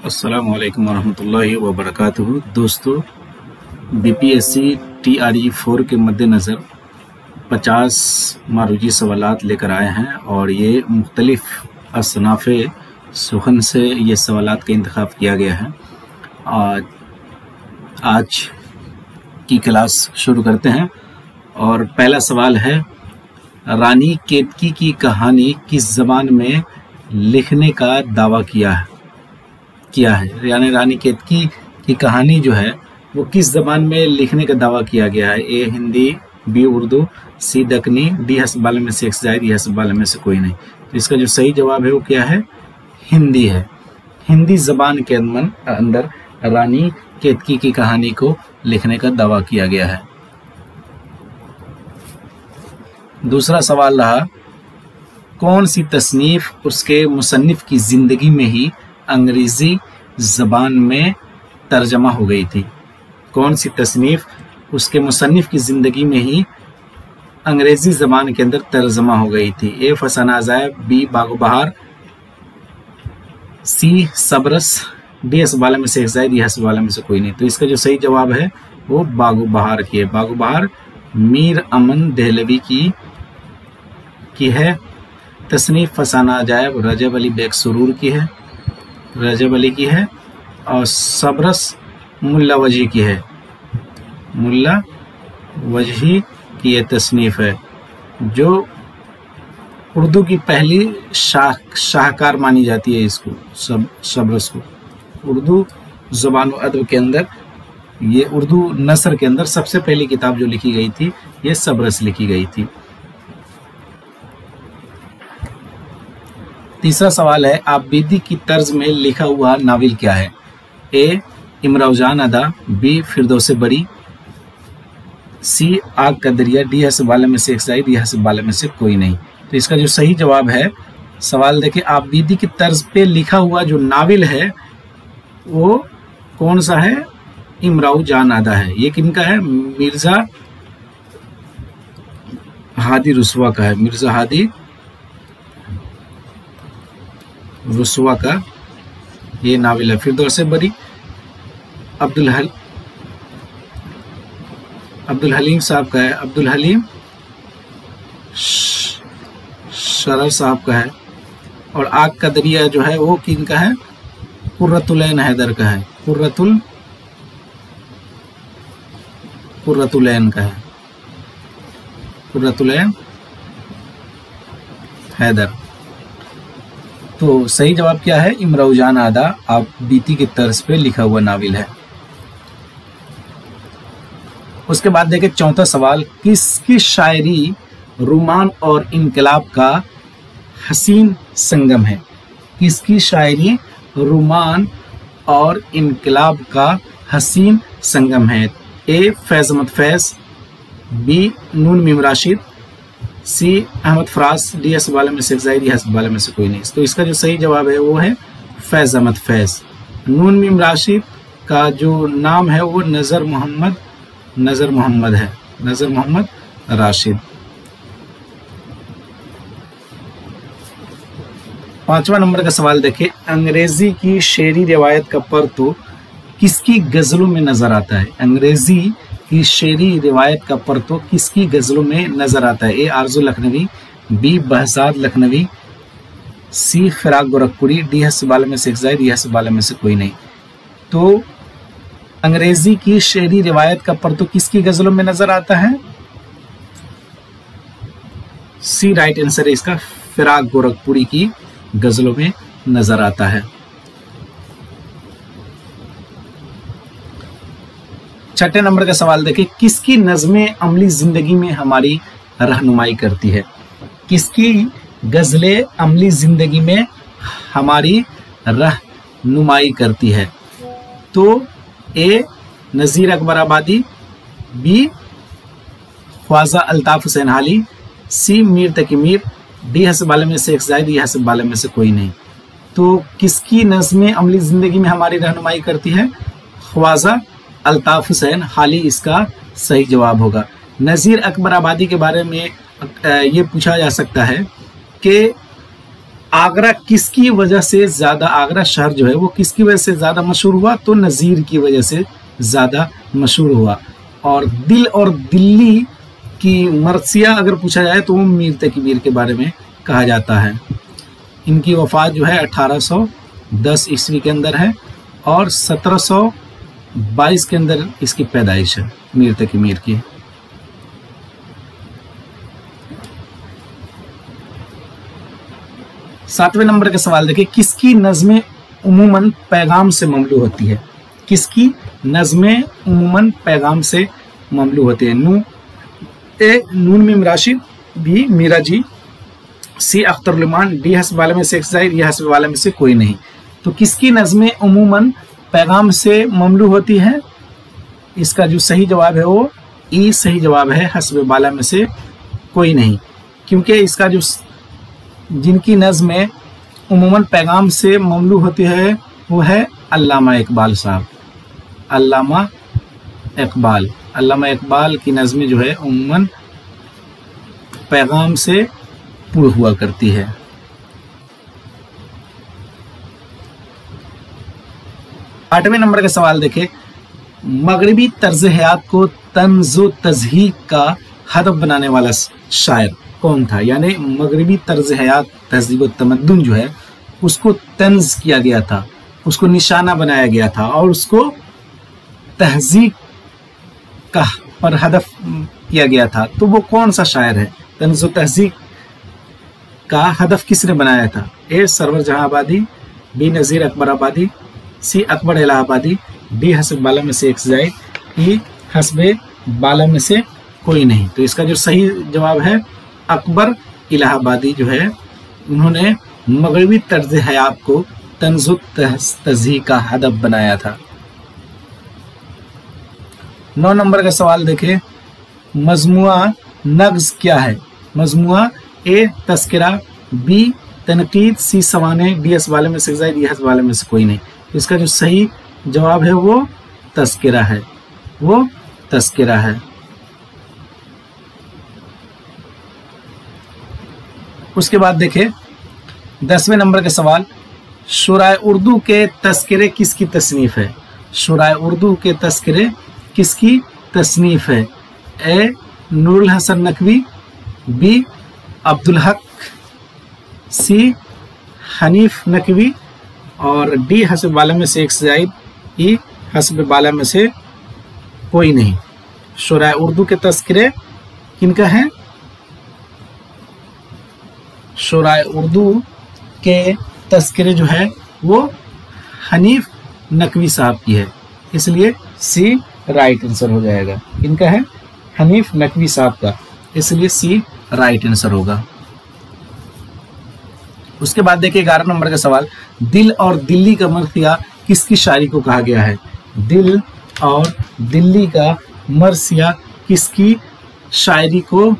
अस्सलाम वालेकुम वरहमतुल्लाहि वबरकातुहू। दोस्तों, बीपीएससी TRE 4 के मद्देनज़र 50 मारूजी सवालात लेकर आए हैं और ये मुख्तलिफ़ असनाफ़ सुखन से ये सवालात का इंतखाब किया गया है। आज की क्लास शुरू करते हैं और पहला सवाल है, रानी केतकी की कहानी किस ज़बान में लिखने का दावा किया है। यानी रानी केतकी की कहानी जो है वो किस ज़बान में लिखने का दावा किया गया है। ए हिंदी, बी उर्दू, सी दक्कनी, डी हस्ब बाले में से एक जायद, या हस्ब बाले में से कोई नहीं। तो इसका जो सही जवाब है वो क्या है, हिंदी है। हिंदी ज़बान के अंदर रानी केतकी की कहानी को लिखने का दावा किया गया है। दूसरा सवाल रहा, कौन सी तसनीफ उसके मुसन्निफ की ज़िंदगी में ही अंग्रेज़ी ज़बान में तर्जमा हो गई थी। कौन सी तसनीफ़ उसके मुसन्निफ की ज़िंदगी में ही अंग्रेज़ी ज़बान के अंदर तर्जमा हो गई थी। ए फसाना अज़ायब, बी बागो बहार, सी सबरस, डी हस्ब बाले में से एक जायद, या हस्ब बाले में से कोई नहीं। तो इसका जो सही जवाब है वो बागो बहार की है। बागो बहार मीर अमन देहलवी की है। तसनीफ़ फसाना अजायब रजब अली बेग सुरूर की है, और सबरस मुल्ला वजही की है। मुल्ला वजही की ये तसनीफ़ है जो उर्दू की पहली शाहकार मानी जाती है। इसको सबरस को उर्दू ज़बान व अदब के अंदर, ये उर्दू नसर के अंदर सबसे पहली किताब जो लिखी गई थी ये सबरस लिखी गई थी। तीसरा सवाल है, आबिदी की तर्ज में लिखा हुआ नावल क्या है। ए इमराव जान अदा, बी फिरदौसे बरी, सी आग का दरिया, डी हस्ब बाले में से एक जायद, या हस्ब बाले में से कोई नहीं। तो इसका जो सही जवाब है, सवाल देखिए, आबिदी की तर्ज पे लिखा हुआ जो नावल है वो कौन सा है, इमराव जान अदा है। ये किनका है, मिर्ज़ा हादी रुस्वा का है। मिर्ज़ा हादी रुस्वा का ये नावल है। फिरदौसे बरी अब्दुल हलीम साहब का है। अब्दुल हलीम शरर साहब का है। और आग का दरिया जो है वो किनका है, कुर्रतुल ऐन हैदर का है। कुर्रतुल ऐन का है, कुर्रतुल ऐन हैदर। तो सही जवाब क्या है, इमराव जान आदा आबिदी की तर्ज पे लिखा हुआ नावल है। उसके बाद देखें चौथा सवाल, किसकी शायरी रोमान और इनकलाब का हसीन संगम है। किसकी शायरी रोमान और इनकलाब का हसीन संगम है। ए फैज़ अहमद फैज़, बी नून मीम राशिद, सी अहमद फराज, डी हस्ब बाले में से एक जायद, या हस्ब बाले में से कोई नहीं। तो इसका जो सही जवाब है वो है फैज़ अहमद फैज़। नून मीम राशिद का जो नाम है वो नज़र मोहम्मद है, नज़र मोहम्मद राशिद। पांचवा नंबर का सवाल देखें, अंग्रेजी की शेरी रिवायत का परतो किसकी गज़लों में नजर आता है। अंग्रेजी की शेरी रिवायत का परतो किसकी गज़लों में नजर आता है। ए आरज़ू लखनवी, बी बहज़ाद लखनवी, सी फिराक गोरखपुरी, डी हस्ब बाले में से एक जायद, या हस्ब बाले में से कोई नहीं। तो अंग्रेजी की शेरी रिवायत का परतो किसकी गज़लों में नजर आता है, सी राइट आंसर है इसका, फिराक गोरखपुरी की गज़लों में नजर आता है। छठे नंबर का सवाल देखिए, किसकी नज़्में अमली जिंदगी में हमारी रहनुमाई करती है। किसकी गज़लें अमली जिंदगी में हमारी रहनुमाई करती है। तो ए नज़ीर अकबर आबादी, बी ख्वाजा अल्ताफ़ हुसैन हाली, सी मीर तकी मीर, डी हस्ब बाले में से एक जायद, या हस्ब बाले में से कोई नहीं। तो किसकी नज़्में अमली ज़िंदगी में हमारी रहनुमाई करती है, ख्वाजा अल्ताफ़ हुसैन हाली इसका सही जवाब होगा। नज़ीर अकबर आबादी के बारे में ये पूछा जा सकता है कि आगरा किसकी वजह से ज्यादा, आगरा शहर जो है वो किसकी वजह से ज्यादा मशहूर हुआ? तो नजीर की वजह से ज्यादा मशहूर हुआ। और दिल और दिल्ली की मरसिया अगर पूछा जाए तो वो मीर तकी मीर के बारे में कहा जाता है। इनकी वफात जो है 1810 ईस्वी के अंदर है और 1722 के अंदर इसकी पैदाइश है मीर तकी मीर की। सातवें नंबर का सवाल देखिए, किसकी नज़में उमूमन पैगाम से ममलू होती है? किसकी नज़में उमूमन पैगाम से ममलू होती है? नून मीम राशिद, बी मीराजी, सी अख्तरुल्रहमान, डी हस्ब वाला में से एक ज़ाहिर, या हस्ब वाला में से कोई नहीं। तो किसकी नज़में उमूमन पैगाम से ममलू होती है? इसका जो सही जवाब है वो ई सही जवाब है, हस्ब वाला में से कोई नहीं। क्योंकि इसका जो जिनकी नज़में उमूमन पैगाम से ममलू होती है वो है अल्लामा इकबाल साहब। अल्लामा इकबाल की नज़में जो है उमूमन पैगाम से पूर्ण हुआ करती है। आठवें नंबर का सवाल देखें, मगरबी तर्ज हयात को तंज़ो तज़हीक का हदफ बनाने वाला शायर कौन था? यानी मगरबी तर्ज हयात तहज़ीब व तमद्दुन जो है उसको तंज किया गया था, उसको निशाना बनाया गया था और उसको तहज़ीब का पर हदफ किया गया था। तो वो कौन सा शायर है? तंज़ो तहज़ीब का हदफ किसने बनाया था? ए सरवर जहां आबादी, बी नज़ीर अकबर आबादी, सी अकबर इलाहाबादी, डी हस्ब बाला में से एक ज़ायद, ई हस्ब बाला में से कोई नहीं। तो इसका जो सही जवाब है अकबर इलाहाबादी जो है उन्होंने मगरबी तर्ज हयात को तंज़ो तज़हीक का हदफ बनाया था। 9 नंबर का सवाल देखें, मजमुआ नग़्ज़ क्या है? मजमुआ ए तस्किरा, बी तनकीद, सी सवाने, डी हस्ब वाले में से ज़ायद, या हस्ब वाले में से कोई नहीं। इसका जो सही जवाब है वो तस्किरा है, वो तस्किरा है। उसके बाद देखें 10वें नंबर का सवाल, शुराए उर्दू के तस्किरे किसकी तसनीफ है? शुराए उर्दू के तस्किरे किसकी तसनीफ है? ए नूरुल हसन नकवी, बी अब्दुल हक, सी हनीफ नकवी और डी हस्ब वाला में से एक ज़ायद, ई हस्ब वाला में से कोई नहीं। शुराए उर्दू के तस्किरे किनका है? शुराए उर्दू के तस्किरे जो है वो हनीफ नकवी साहब की है, इसलिए सी राइट आंसर हो जाएगा। इनका है हनीफ नकवी साहब का, इसलिए सी राइट आंसर होगा। उसके बाद देखिए 11 नंबर का सवाल, दिल और दिल्ली का मरसिया किसकी शायरी को कहा गया है? दिल और दिल्ली का मरसिया किसकी शायरी को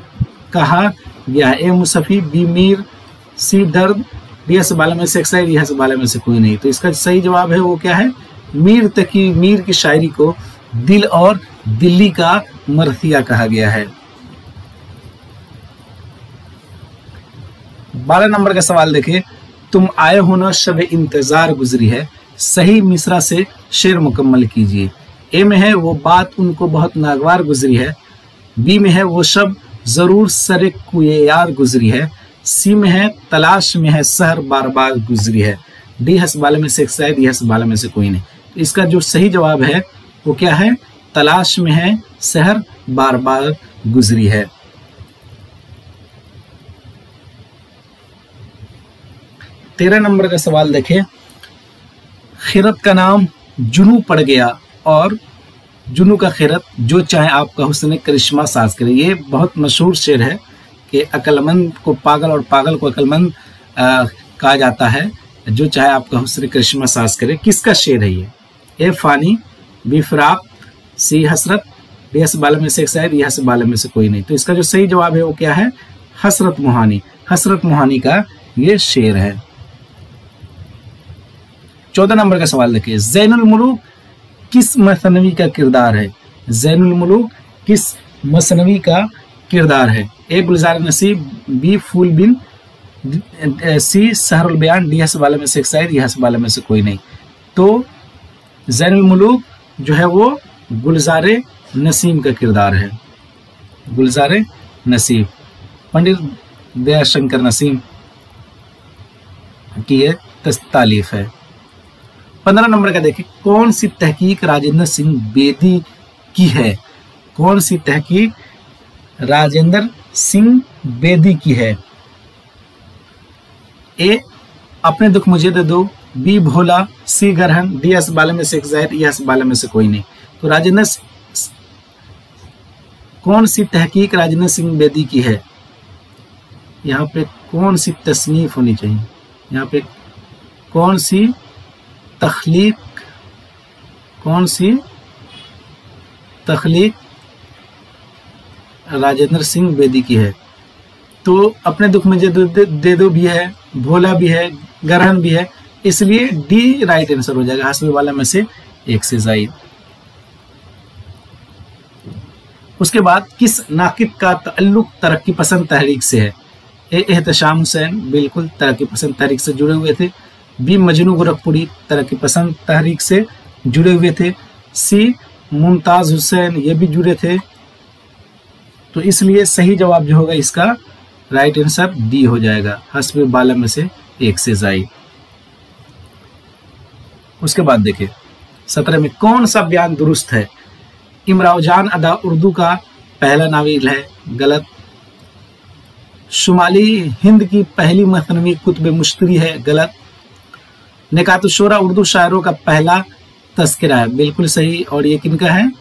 कहा गया है? ए मुसफ़ी, बी मीर, सी दर्द, डी हस्ब वाला में से एक ज़ायद, या हस्ब वाला में से कोई नहीं। तो इसका सही जवाब है वो क्या है? मीर तकी मीर की शायरी को दिल और दिल्ली का मरसिया कहा गया है। 12 नंबर का सवाल देखिए, तुम आए हो ना शब इंतजार गुजरी है, सही मिसरा से शेर मुकम्मल कीजिए। ए में है वो बात उनको बहुत नागवार गुजरी है, बी में है वो शब जरूर सरे कुए यार गुजरी है, सी में है तलाश में है सहर बार बार गुजरी है, डी हस्ब वाले में से एक ज़ायद, या हस्ब वाले में से कोई नहीं। इसका जो सही जवाब है वो क्या है? तलाश में है सहर बार बार गुजरी है। 13 नंबर का सवाल देखें, खिरत का नाम जुनू पड़ गया और जुनू का खिरत जो चाहे आपका हुस्न करिश्मा साज करे। ये बहुत मशहूर शेर है कि अक्लमंद को पागल और पागल को अक्लमंद कहा जाता है, जो चाहे आपका हुस्न करिश्मा साज करे। किसका शेर है ये? ए फानी, बी फिराक, सी हसरत, डी हस्ब वाले में से एक ज़ायद, या हस्ब वाले में से कोई नहीं। तो इसका जो सही जवाब है वो क्या है? हसरत मोहानी। हसरत मोहानी का ये शेर है। 14 नंबर का सवाल देखिए, ज़ैनुल मुलूक किस मसनवी का किरदार है? ज़ैनुल मुलूक किस मसनवी का किरदार है? ए गुलजार नसीब, बी फूल बिन सी सहरुल बयान, डी हस्ब वाले में से एक शायर, या हस्ब वाले में से कोई नहीं। तो ज़ैनुल मुलूक जो है वो गुलज़ारे नसीम का किरदार है, गुलज़ारे नसीम, पंडित दयाशंकर नसीम की ये तालीफ है। 15 नंबर का देखिए, कौन सी तहकीक राजेंद्र सिंह बेदी की है? कौन सी तहकीक राजेंद्र सिंह बेदी की है? ए अपने दुख मुझे दे दो, बी भोला, सी गरहन, डी हस्ब वाले में से एक ज़ाहिर, या हस्ब वाले में से कोई नहीं। तो राजेंद्र कौन सी तहकीक राजेंद्र सिंह बेदी की है? यहाँ पे कौन सी तसनीफ होनी चाहिए? यहाँ पे कौन सी तख्लीक, कौन सी तख्लीक राजेंद्र सिंह बेदी की है? तो अपने दुख में दे दो भी है, भोला भी है, गरहन भी है, इसलिए डी राइट आंसर हो जाएगा, हस्ब वाला में से एक से जायद। उसके बाद किस नाकिद का ताल्लुक तरक्की पसंद तहरीक से है? ए एहतशाम हुसैन बिल्कुल तरक्की पसंद तहरीक से जुड़े हुए थे, बी मजनू गोरखपुरी तरक्की पसंद तहरीक से जुड़े हुए थे, सी मुमताज हुसैन ये भी जुड़े थे। तो इसलिए सही जवाब जो होगा इसका राइट आंसर डी हो जाएगा, हस्ब वाला में से एक से जायद। उसके बाद देखिए 17 में कौन सा बयान दुरुस्त है? इमराव जान अदा उर्दू का पहला नावल है, गलत। शुमाली हिंद की पहली मसनवी कुतुब मुश्तरी है, गलत। निकातुश्शोरा उर्दू शायरों का पहला तस्करा है, बिल्कुल सही। और ये किनका है?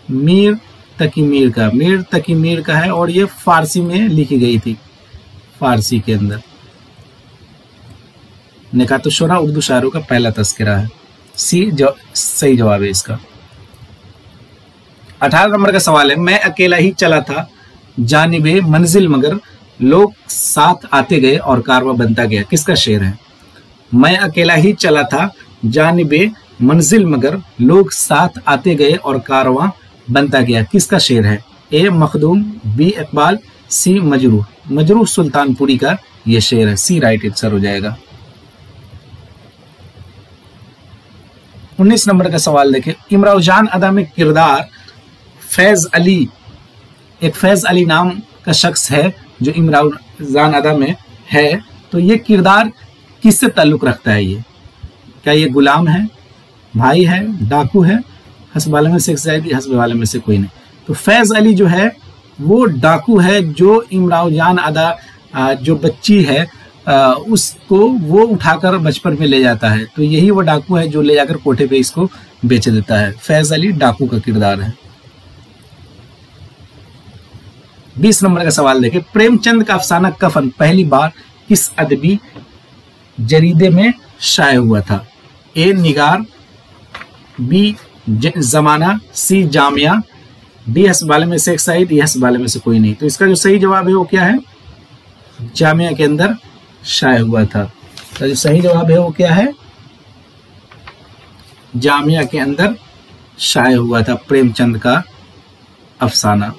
मीर तकी मीर का, मीर तकी मीर का है, और ये फारसी में लिखी गई थी, फारसी के अंदर। निकातुश्शोरा उर्दू शायरों का पहला तस्करा है, सी सही जवाब है इसका। 18 नंबर का सवाल है, मैं अकेला ही चला था जानिबे मंजिल मगर लोग साथ आते गए और कारवां बनता गया, किसका शेर है? मैं अकेला ही चला था जानिबे मंजिल मगर लोग साथ आते गए और कारवां बनता गया, किसका शेर है? ए मखदूम, बी इकबाल, सी मजरूह। मजरूह सुल्तानपुरी का ये शेर है, सी राइट आंसर हो जाएगा। 19 नंबर का सवाल देखें, इमराव जान अदा में किरदार फैज अली, एक फैज अली नाम का शख्स है जो इमराव जान अदा में है, तो ये किरदार किससे ताल्लुक रखता है? ये क्या ये गुलाम है, भाई है, डाकू है? हस्ब वाले में से एक जायद, हस्ब वाले में से कोई नहीं। तो फैज अली जो है वो डाकू है, जो इमराव जान अदा जो बच्ची है उसको वो उठाकर बचपन में ले जाता है, तो यही वो डाकू है जो ले जाकर कोठे पे इसको बेच देता है। फैज अली डाकू का किरदार है। 20 नंबर का सवाल देखें, प्रेमचंद का अफसाना कफन पहली बार किस अदबी जरीदे में शाये हुआ था? ए निगार, बी जमाना, सी जामिया, डी हस्ब वाले में से एक शायद, या हस्ब वाले में से कोई नहीं। तो इसका जो सही जवाब है वो क्या है? जामिया के अंदर शाये हुआ था। तो जो सही जवाब है वो क्या है? जामिया के अंदर शाये हुआ था प्रेमचंद का अफसाना।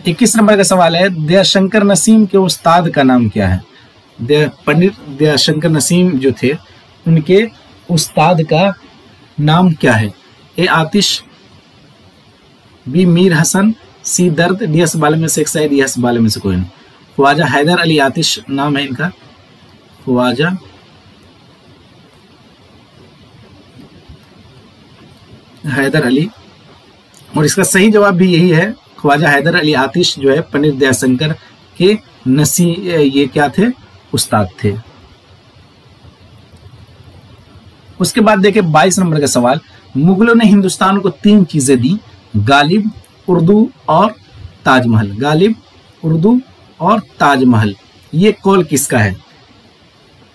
इक्कीस नंबर का सवाल है, दयाशंकर नसीम के उस्ताद का नाम क्या है? पंडित दयाशंकर नसीम जो थे उनके उस्ताद का नाम क्या है? ए आतिश, बी मीर हसन, सी दर्द, डी हस्ब वाले में से एक शायद, या हस्ब वाले में से कोई नहीं। ख्वाजा हैदर अली आतिश नाम है इनका, ख्वाजा हैदर अली। और इसका सही जवाब भी यही है, ख्वाजा हैदर अली आतिश जो है पंडित दयाशंकर के ये क्या थे? उस्ताद थे। उसके बाद देखिए 22 नंबर का सवाल, मुगलों ने हिंदुस्तान को 3 चीजें दी, गालिब, उर्दू और ताजमहल। गालिब, उर्दू और ताजमहल, ये कौल किसका है?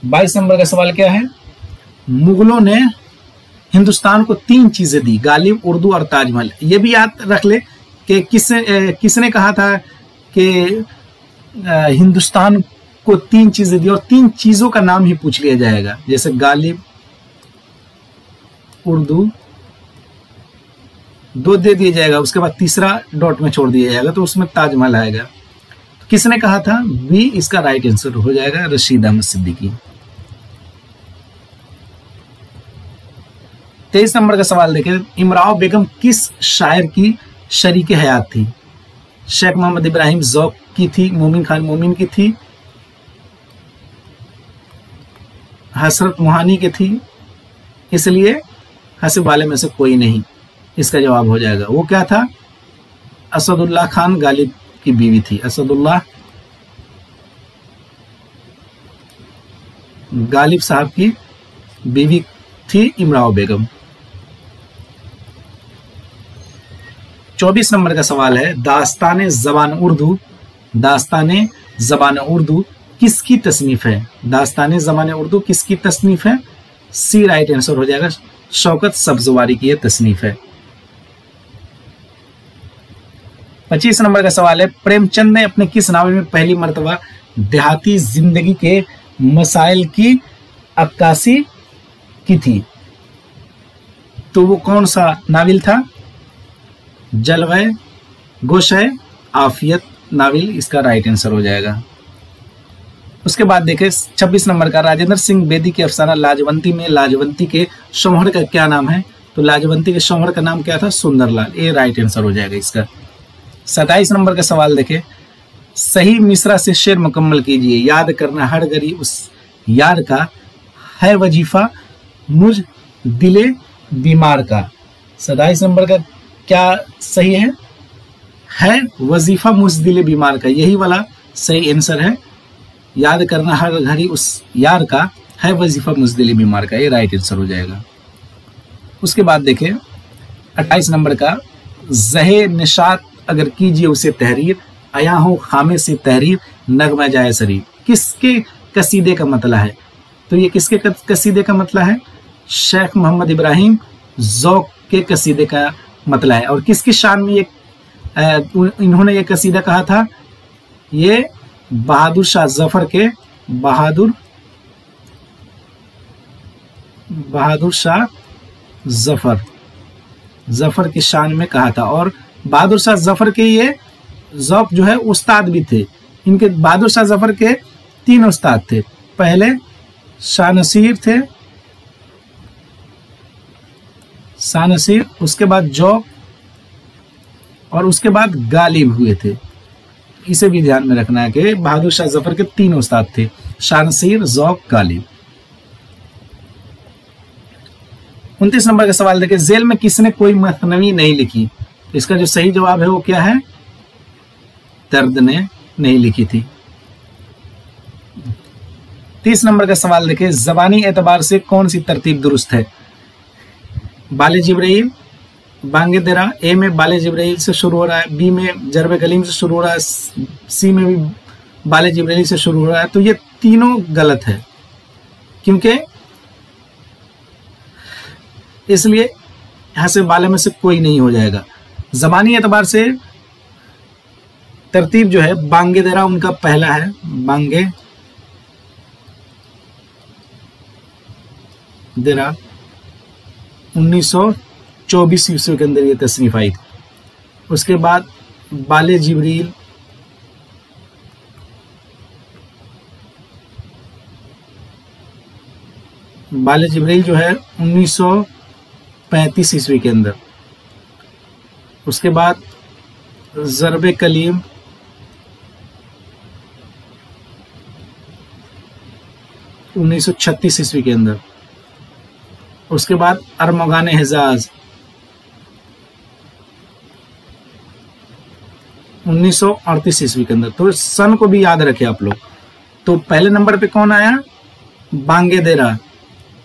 22 नंबर का सवाल क्या है? मुगलों ने हिंदुस्तान को 3 चीजें दी, गालिब, उर्दू और ताजमहल। ये भी याद रख ले कि किसने कहा था कि हिंदुस्तान को 3 चीजें दी, और 3 चीजों का नाम ही पूछ लिया जाएगा, जैसे गालिब, उर्दू, 2 दे दिया जाएगा, उसके बाद तीसरा डॉट में छोड़ दिया जाएगा, तो उसमें ताजमहल आएगा। तो किसने कहा था? बी इसका राइट आंसर हो जाएगा, रशीद अहमद सिद्दीकी। 23 नंबर का सवाल देखें, इमराव बेगम किस शायर की शरीक हयात थी? शेख मोहम्मद इब्राहिम ज़ौक़ की थी, मोमिन खान मोमिन की थी, हसरत मोहानी की थी, इसलिए हसीब वाले में से कोई नहीं इसका जवाब हो जाएगा। वो क्या था? असदुल्लाह खान गालिब की बीवी थी। असदुल्लाह गालिब साहब की बीवी थी इमराव बेगम। 24 नंबर का सवाल है, दास्तान ज़बान उर्दू, दास्तान ज़बान उर्दू किसकी तसनीफ है? दास्तान ज़बान उर्दू किसकी तसनीफ है? सी राइट आंसर हो जाएगा, शौकत सब्जवारी की यह तसनीफ है। 25 नंबर का सवाल है, प्रेमचंद ने अपने किस नावल में पहली मर्तबा देहाती जिंदगी के मसाइल की अक्कासी की थी? तो वो कौन सा नावल था? जलवे, गोशे, आफियत नावल इसका राइट आंसर हो जाएगा। उसके बाद देखें 26 नंबर का, राजेंद्र सिंह बेदी के अफसाना लाजवंती में लाजवंती के शौहर का क्या नाम है? तो लाजवंती के शौहर का नाम क्या था? सुंदरलाल, ये राइट आंसर हो जाएगा इसका। 27 नंबर का सवाल देखें, सही मिसरा से शेर मुकम्मल कीजिए। याद करना हर घड़ी उस यार का, है वजीफा मुझ दिले बीमार का। 27 नंबर का क्या सही है वजीफा मुझ दिले बीमार का, यही वाला सही आंसर है। याद करना हर घड़ी उस यार का, है वजीफा मुझ दिले बीमार का, ये राइट आंसर हो जाएगा। उसके बाद देखें 28 नंबर का, जहे निशात अगर कीजिए उसे तहरीर, आया हो खामे से तहरीर नगमा जाए शरीर, किसके कसीदे का मतला है? तो ये किसके कसीदे का मतला है? शेख मोहम्मद इब्राहिम ज़ौक़ के कसीदे का मतला है। और किसकी शान में ये इन्होंने ये कसीदा कहा था? ये बहादुर शाह जफर के, बहादुर शाह जफर की शान में कहा था। और बहादुर शाह जफर के ये ज़ौक़ जो है उस्ताद भी थे। इनके बहादुर शाह जफर के 3 उस्ताद थे। पहले शाह नसीर थे, शाह नसीर, उसके बाद ज़ौक़, और उसके बाद गालिब हुए थे। इसे भी ध्यान में रखना है कि बहादुर शाह जफर के 3 उस्ताद थे, शाह नसीर, ज़ौक़, गालिब। 29 नंबर का सवाल देखिए, जेल में किसने कोई मसनवी नहीं लिखी? इसका जो सही जवाब है वो क्या है? दर्द ने नहीं लिखी थी। 30 नंबर का सवाल देखिए, ज़बानी एतबार से कौन सी तरतीब दुरुस्त है? बाले जिब्राइल, बांगे देरा। ए में बाले जिब्राइल से शुरू हो रहा है, बी में जरबे कलीम से शुरू हो रहा है, सी में भी बाले जिब्राइल से शुरू हो रहा है। तो ये तीनों गलत है, क्योंकि इसलिए यहां से बाले में से कोई नहीं हो जाएगा। ज़बानी एतबार से तरतीब जो है, बांगे देरा उनका पहला है, बांगे देरा 1924 ईस्वी के अंदर ये तसनीफ आई थी। उसके बाद बाले जिब्रील, बाले जिब्रील जो है 1935 ईस्वी के अंदर। उसके बाद ज़रबे कलीम 1936 ईस्वी के अंदर। उसके बाद अरमगान हिजाज 1938 ईस्वी के अंदर। तो सन को भी याद रखें आप लोग। तो पहले नंबर पे कौन आया? बांगे देरा।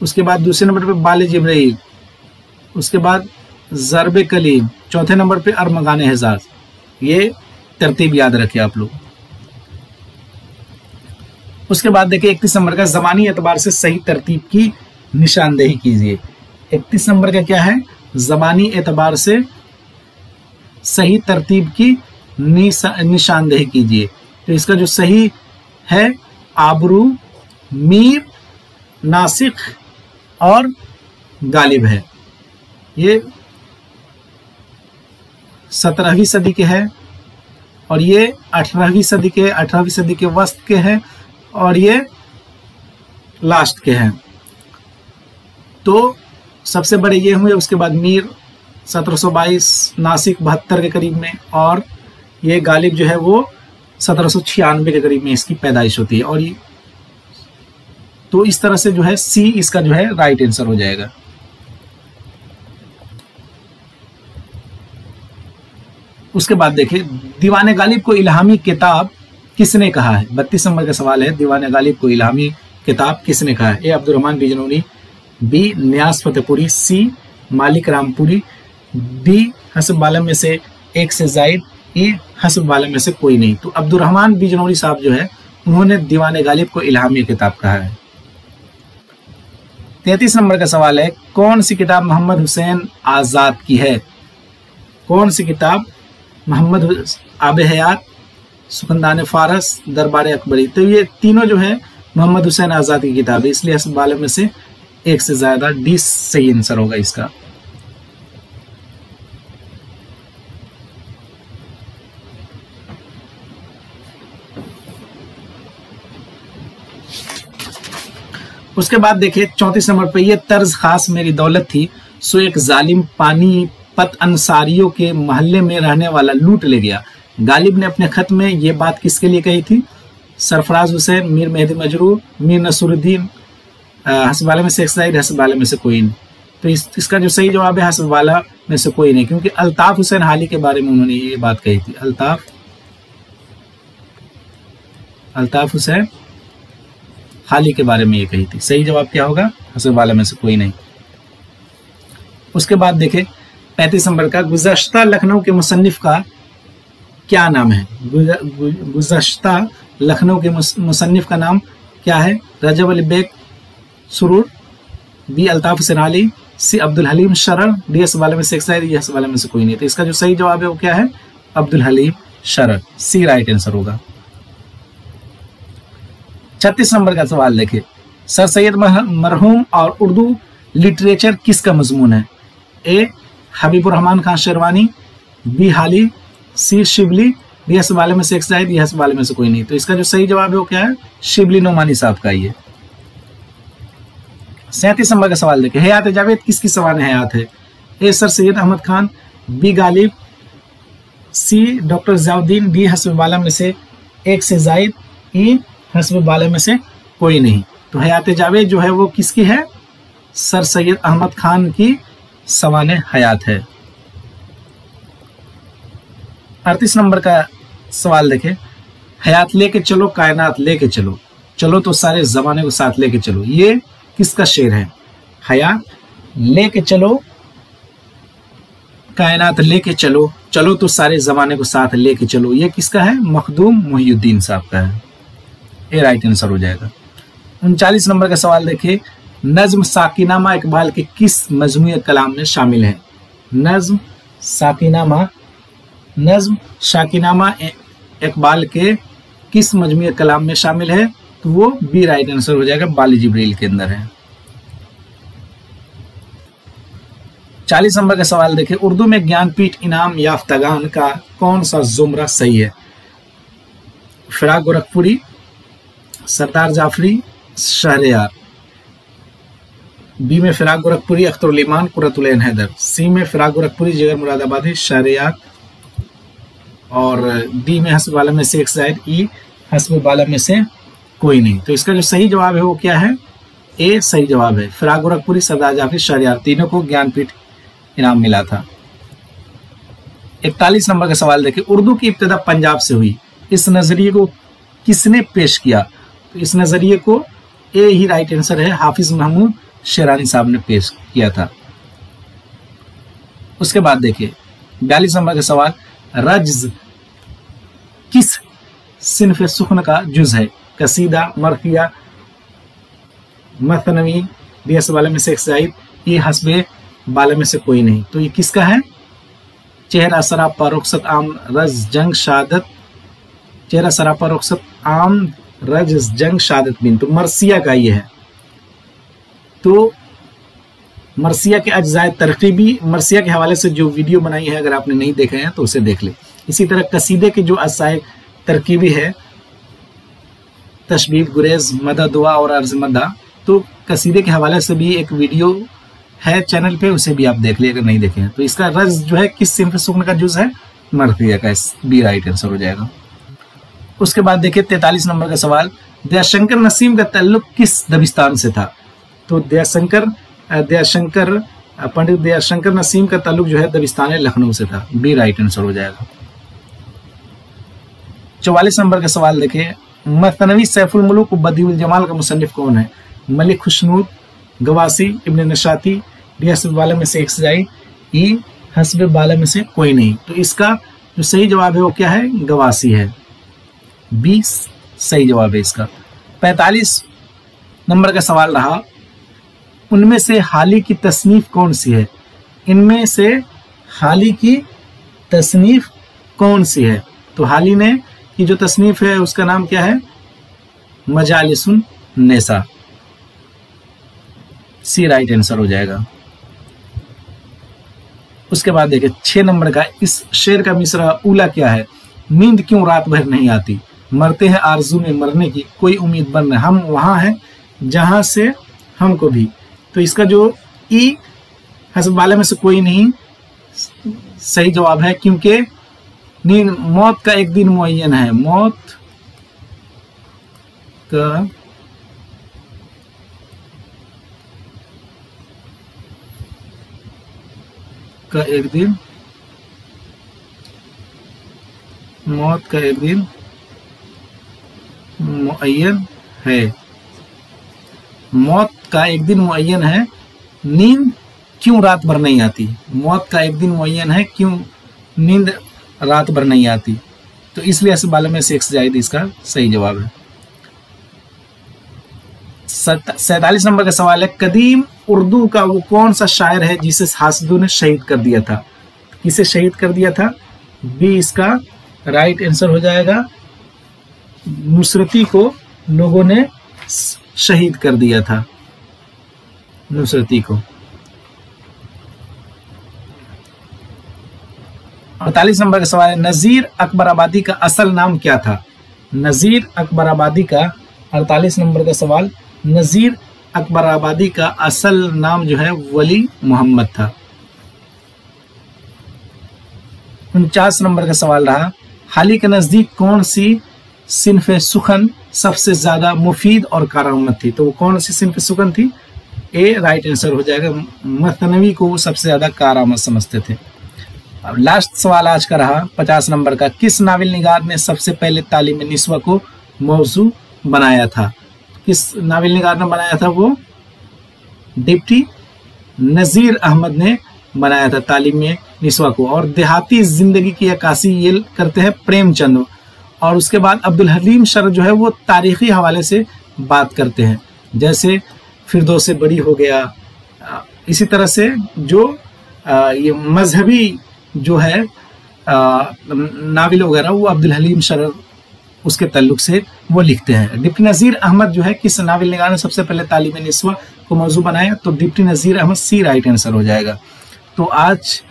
उसके बाद दूसरे नंबर पे बाले जिब्राइल, उसके बाद ज़रबे कलीम, चौथे नंबर पे अरमगान हिजाज। ये तरतीब याद रखें आप लोग। उसके बाद देखिए 31 नंबर का, ज़बानी एतबार से सही तरतीब की निशानदेही कीजिए। 31 नंबर का क्या है? ज़बानी एतबार से सही तरतीब की निशानदेही कीजिए। तो इसका जो सही है, आबरू, मीर, नासिक और गालिब है। ये 17वीं सदी के हैं और ये 18वीं सदी के वस्त के हैं और ये लास्ट के हैं। तो सबसे बड़े ये हुए, उसके बाद मीर 1722, नासिक 72 के करीब में, और ये गालिब जो है वो 1796 के करीब में इसकी पैदाइश होती है। और ये तो इस तरह से जो है सी इसका जो है राइट आंसर हो जाएगा। उसके बाद देखिए दीवाने गालिब को इल्हामी किताब किसने कहा है। 32 नंबर का सवाल है, दीवाने गालिब को इल्हामी किताब किसने कहा है। ए अब्दुर्रहमान बिजनौनी, बी नियाज फतेहपुरी, सी मालिक रामपुरी, डी हसब बालम में से एक से जायद, ई हसब बालम में से कोई नहीं। तो अब्दुर्रहमान बिजनौनी साहब जो है उन्होंने दीवाने गालिब को इल्हामी किताब कहा है। 33 नंबर का सवाल है, कौन सी किताब मोहम्मद हुसैन आजाद की है। कौन सी किताब मोहम्मद आब हयात, सुखनदान फारस, दरबार अकबरी। तो ये तीनों जो है मोहम्मद हुसैन आजाद की किताब है, इसलिए हसब बालम में से एक से ज्यादा, डी सही आंसर होगा इसका। उसके बाद देखिए 34 नंबर पे, ये तर्ज खास मेरी दौलत थी, सो एक जालिम पानीपत अंसारियों के मोहल्ले में रहने वाला लूट ले गया। गालिब ने अपने खत में ये बात किसके लिए कही थी। सरफराज हुसैन, मीर मेहदी मजरूर, मीर नसरुद्दीन, हसब बाला में से एक जायद, हसब बाला में से कोई नहीं। तो इसका जो सही जवाब है हसब बाला में से कोई नहीं, क्योंकि अल्ताफ हुसैन हाली के बारे में उन्होंने ये बात कही थी। अल्ताफ हुसैन हाली के बारे में ये कही थी। सही जवाब क्या होगा, हसब बाला में से कोई नहीं। उसके बाद देखे 35 नंबर का, गुज़श्ता लखनऊ के मुसन्निफ का क्या नाम है। गुज़श्ता लखनऊ के मुसन्निफ का नाम क्या है। रजब अली बेग सुरूर, बी अल्ताफ हुसैन हाली, सी अब्दुल हलीम शरर, डी हसब बाला में से एक जायद, ये हसब बाला में से कोई नहीं। तो इसका जो सही जवाब है वो क्या है, अब्दुल हलीम शरर, सी राइट आंसर होगा। 36 नंबर का सवाल देखिए, सर सैयद मरहूम और उर्दू लिटरेचर किसका मजमून है। ए हबीबुर रहमान खान शेरवानी, बी हाली, सी शिबली, डी हसब बाला में से एक जायद, ये हसब बाला में से कोई नहीं। तो इसका जो सही जवाब है वो क्या है, शिबली नोमानी साहब का ये। 37 नंबर का सवाल देखिए, हयात जावेद किसकी सवाल हयात है। ए सर सैयद अहमद खान, बी गालिब, सी डॉक्टर ज़ियाउद्दीन, डी हसब बाला में से एक से जायद, ई हसब बाला में से कोई नहीं। तो हयात जावेद जो है वो किसकी है, सर सैयद अहमद खान की सवाने हयात है। 38 नंबर का सवाल देखें, हयात लेके चलो कायनात लेके चलो, चलो तो सारे जमाने को साथ लेके चलो, ये किसका शेर है। हयात लेके चलो कायनात लेके चलो, चलो तो सारे जमाने को साथ लेके चलो, ये किसका है, मखदूम मोहिउद्दीन साहब का है, ये राइट आंसर हो जाएगा। 39 नंबर का सवाल देखिए, नज्म साकिनामा इकबाल के किस मजमूए कलाम में शामिल है। नज्म शाकिनामा इकबाल के किस मजमूए कलाम में शामिल है, तो वो बी राइट आंसर हो जाएगा, बाली जिब्रील के अंदर है। 40 नंबर का सवाल देखिए, उर्दू में ज्ञानपीठ इनाम याफ्तागान का कौन सा जुमरा सही है। फिराक गोरखपुरी, सरदार जाफरी, शहरयार। बी में फिराक गोरखपुरी, अख्तरुल ईमान, कुर्रतुल ऐन हैदर। सी में फिराक गोरखपुरी, जिगर मुरादाबादी, शहरयार। और डी में हसब बाला में से एक जायद, ई हसब बाला में से कोई नहीं। तो इसका जो सही जवाब है वो क्या है, ए सही जवाब है, फिराक गोरखपुरी, सरदार जाफरी, शहरयार, तीनों को ज्ञानपीठ इनाम मिला था। 41 नंबर का सवाल देखिए, उर्दू की इब्तिदा पंजाब से हुई, इस नजरिए को किसने पेश किया। तो इस नजरिए को ए ही राइट आंसर है, हाफिज महमूद शेरानी साहब ने पेश किया था। उसके बाद देखिए 42 नंबर का सवाल, रज्ज किस सिन्फ सुखन का जुज है। कसीदा, मरफिया, मथनवी, डी हसब बाला में से एक जायद, ये हसब बाला में से कोई नहीं। तो ये किसका है, चेहरा सरापा रुखसत आम रज जंग शहादत, चेहरा सरापा रुखसत आम रज जंग शहादत बिन, तो मरसिया का ये है। तो मरसिया के अज्जाए तरकीबी, मरसिया के हवाले से जो वीडियो बनाई है, अगर आपने नहीं देखे हैं तो उसे देख ले। इसी तरह कसीदे के जो अज्जाए तरकीबी है, तशबीब, गुरेज, मदद, दुआ और अर्जमदा, तो कसीदे के हवाले से भी एक वीडियो है चैनल पे, उसे भी आप देख लिए अगर नहीं देखे हैं। तो इसका रज जो है किस सिंफ सुकन का जुज है? मरसिया का, बी राइट आंसर हो जाएगा। उसके बाद देखिए 43 नंबर का सवाल, दयाशंकर नसीम का ताल्लुक किस दबिस्तान से था? तो पंडित दयाशंकर नसीम का ताल्लुक जो है दबिस्तान लखनऊ से था, बी राइट आंसर हो जाएगा। 44 नंबर का सवाल देखिए, मसनवी सैफुल मुल्क बदीउल जमाल का मुसन्निफ कौन है? मलिक खुशनूद, गवासी, इब्न नशाती, डी हस्ब बाला में से एक सजाई, ई हस्ब बाला में से कोई नहीं। तो इसका जो सही जवाब है वो क्या है? गवासी है, 20 सही जवाब है इसका। 45 नंबर का सवाल रहा, उनमें से हाली की तसनीफ कौन सी है? इनमें से हाली की तसनीफ कौन सी है? तो हाली ने की जो तसनीफ है उसका नाम क्या है? मजालिसुन नेसा, सी राइट आंसर हो जाएगा। उसके बाद देखिए 6 नंबर का, इस शेर का मिसरा उला क्या है? नींद क्यों रात भर नहीं आती, मरते हैं आरजू में मरने की, कोई उम्मीद बन रहे, हम वहां हैं जहां से हमको भी। तो इसका जो ई हस्ब बाला में से कोई नहीं सही जवाब है, क्योंकि नींद मौत का एक दिन मुअय्यन है, मौत का एक दिन, मौत का एक दिन मुअय्यन है, मौत का एक दिन मुअय्यन है, नींद क्यों रात भर नहीं आती? मौत का एक दिन मुअय्यन है, क्यों नींद रात भर नहीं आती? तो इसलिए हस्ब बाला में से एक जायद इसका सही जवाब है। 47 नंबर का सवाल है, कदीम उर्दू का वो कौन सा शायर है जिसे हासिदों ने शहीद कर दिया था? किसे शहीद कर दिया था? बी इसका राइट आंसर हो जाएगा, नुसरती को लोगों ने शहीद कर दिया था, नुसरती को। 48 नंबर का सवाल है, नजीर अकबराबादी का असल नाम क्या था? नजीर अकबराबादी का 48 नंबर का सवाल, नजीर अकबराबादी का असल नाम जो है वली मोहम्मद था। 49 नंबर का सवाल रहा, हाली के नजदीक कौन सी सिन्फ सुखन सबसे ज्यादा मुफीद और कारआमद थी? तो वो कौन सी सिन्फ सुखन थी? ए राइट आंसर हो जाएगा, मसनवी को वो सबसे ज्यादा कारआमद समझते थे। अब लास्ट सवाल आज का रहा 50 नंबर का, किस नाविल निगार ने सबसे पहले तालीम निस्वा को मौजू बनाया था? किस नाविल निगार ने बनाया था? वो डिप्टी नजीर अहमद ने बनाया था तालीम निस्वा को। और देहाती जिंदगी की अक्कासी ये करते हैं प्रेमचंद। और उसके बाद अब्दुल हलीम शर जो है वो तारीखी हवाले से बात करते हैं, जैसे फिरदौस बड़ी हो गया। इसी तरह से जो ये मजहबी जो है नाविल वगैरह वो अब्दुल हलीम शर उसके ताल्लुक से वो लिखते हैं। डिप्टी नज़ीर अहमद जो है किस नाविल निगार ने सबसे पहले तालीम निस्वा को मौजू बनाया? तो डिप्टी नज़ीर अहमद, सी राइट आंसर हो जाएगा। तो आज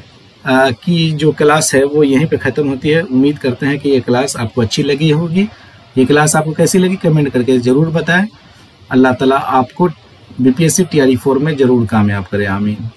की जो क्लास है वो यहीं पे ख़त्म होती है। उम्मीद करते हैं कि ये क्लास आपको अच्छी लगी होगी। ये क्लास आपको कैसी लगी कमेंट करके ज़रूर बताएं। अल्लाह ताला आपको BPSC TRE 4 में ज़रूर कामयाब करे, आमीन।